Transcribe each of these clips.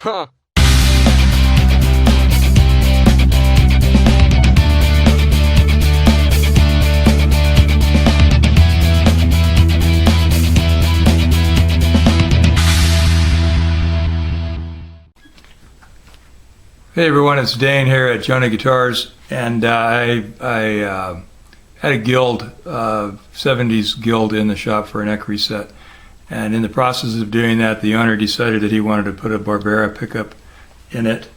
Huh. Hey everyone, it's Dane here at JONAH Guitars, and I had a guild, 70s guild in the shop for a neck reset, and in the process of doing that, the owner decided that he wanted to put a Barbera pickup in it,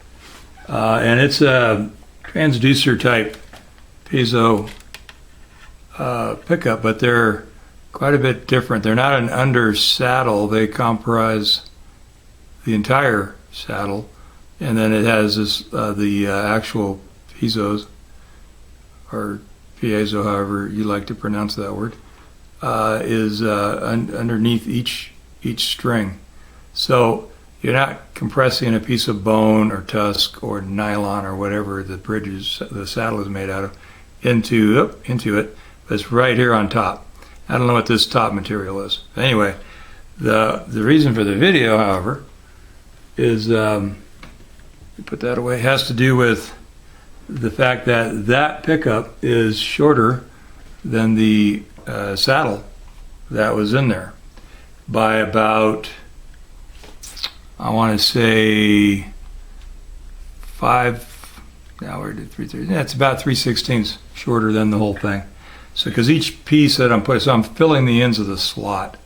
and it's a transducer type piezo pickup, but they're quite a bit different. They're not an under saddle, they comprise the entire saddle. And then it has this, the actual piezos, or piezo, however you like to pronounce that word, is underneath each string. So you're not compressing a piece of bone or tusk or nylon or whatever the saddle is made out of into it, but it's right here on top. I don't know what this top material is. Anyway, the reason for the video, however, is put that away, has to do with the fact that that pickup is shorter than the saddle that was in there by about, I want to say 3/3. Yeah, it's about 3/16 shorter than the whole thing. So because each piece that I'm putting, so I'm filling the ends of the slot.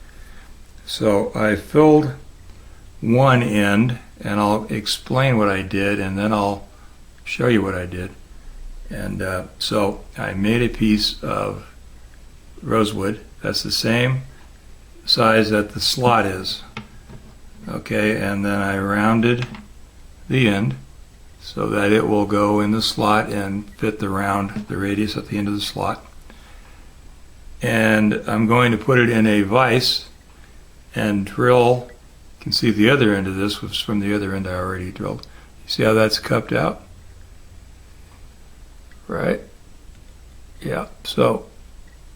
So I filled one end, and I'll explain what I did, and then I'll show you what I did. And so I made a piece of rosewood that's the same size that the slot is, okay, and then I rounded the end so that it will go in the slot and fit the radius at the end of the slot. And I'm going to put it in a vise and drill. You can see the other end of this was from the other end I already drilled. You see how that's cupped out? Right? Yeah, so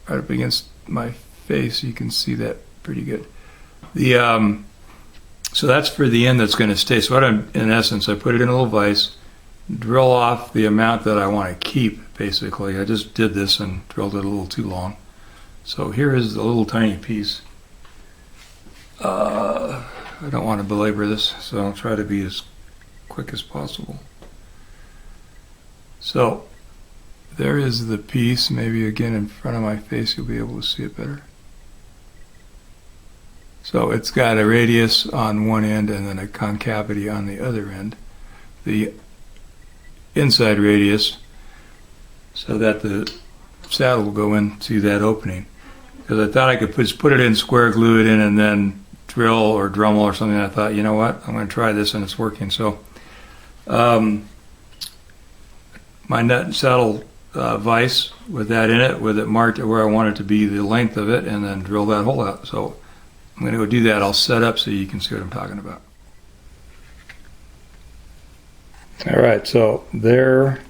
right up against my face you can see that pretty good. So that's for the end that's going to stay. So in essence, I put it in a little vise, drill off the amount that I want to keep, basically. I just did this and drilled it a little too long. So here is the little tiny piece. I don't want to belabor this, so I'll try to be as quick as possible. So there is the piece. Maybe again in front of my face you'll be able to see it better. So it's got a radius on one end and then a concavity on the other end. The inside radius so that the saddle will go into that opening. Because I thought I could just put it in, square glue it in, and then drill or Dremel or something. I thought, you know what, I'm going to try this, and it's working. So my nut and saddle vise with that in it, with it marked where I want it to be, the length of it, and then drill that hole out. So I'm going to go do that. I'll set up so you can see what I'm talking about. All right, so there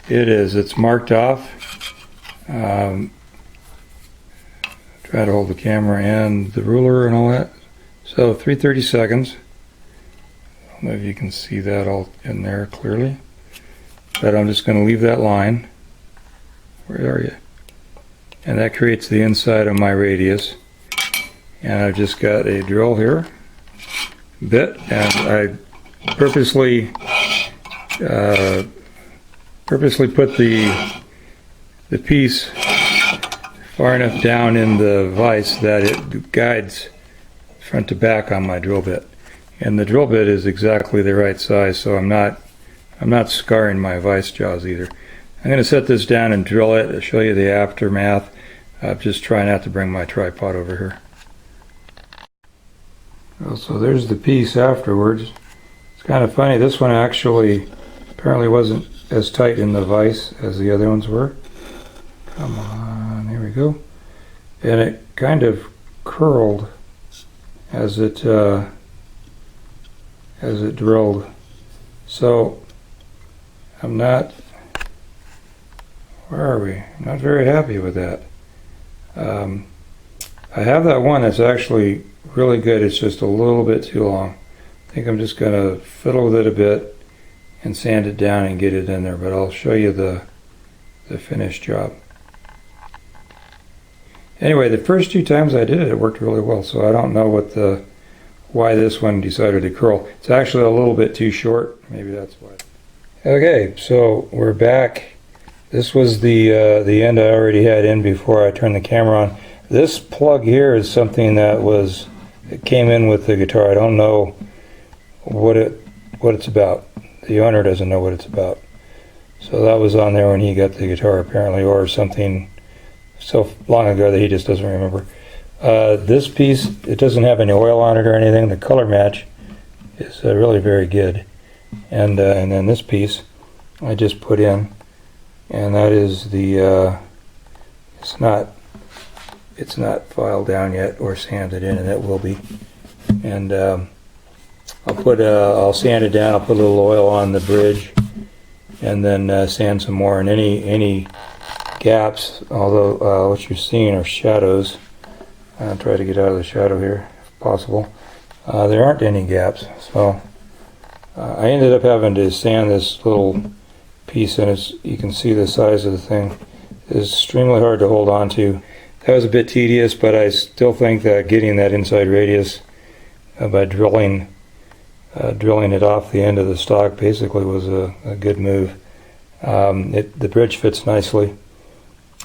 it is. It's marked off. Try to hold the camera and the ruler and all that. So 3/32. I don't know if you can see that all in there clearly, but I'm just going to leave that line. Where are you? And that creates the inside of my radius. And I've just got a drill here, bit, and I purposely put the piece far enough down in the vise that it guides front to back on my drill bit. And the drill bit is exactly the right size, so I'm not scarring my vise jaws either. I'm going to set this down and drill it. I'll show you the aftermath. Just try not to bring my tripod over here. Well, so there's the piece afterwards. It's kind of funny, this one actually apparently wasn't as tight in the vise as the other ones were. Come on, here we go. And it kind of curled as it drilled. So I'm not, where are we? I'm not very happy with that. I have that one that's actually really good. It's just a little bit too long. think I'm just going to fiddle with it a bit and sand it down and get it in there, but I'll show you the finished job. Anyway, the first 2 times I did it, it worked really well, so I don't know why this one decided to curl. It's actually a little bit too short, maybe that's why. Okay, so we're back. This was the end I already had in before I turned the camera on. This plug here is something that it came in with the guitar. I don't know what it's about. The owner doesn't know what it's about. So that was on there when he got the guitar apparently, or something so long ago that he just doesn't remember. This piece, it doesn't have any oil on it or anything. The color match is really very good. And then this piece I just put in, and that is the it's not filed down yet or sanded in, and it will be. And I'll sand it down. I'll put a little oil on the bridge, and then sand some more. And any gaps, although what you're seeing are shadows. I'll try to get out of the shadow here if possible. There aren't any gaps, so I ended up having to sand this little piece, and you can see the size of the thing is extremely hard to hold on to. That was a bit tedious, but I still think that getting that inside radius by drilling it off the end of the stock basically was a good move. The bridge fits nicely.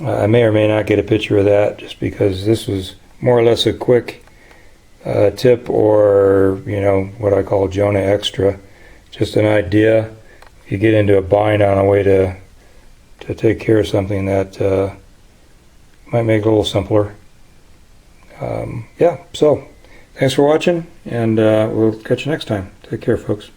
I may or may not get a picture of that, just because this was more or less a quick tip, or what I call JONAH Extra. Just an idea. If you get into a bind on a way to take care of something, that might make it a little simpler. Yeah, so thanks for watching, and we'll catch you next time. Take care, folks.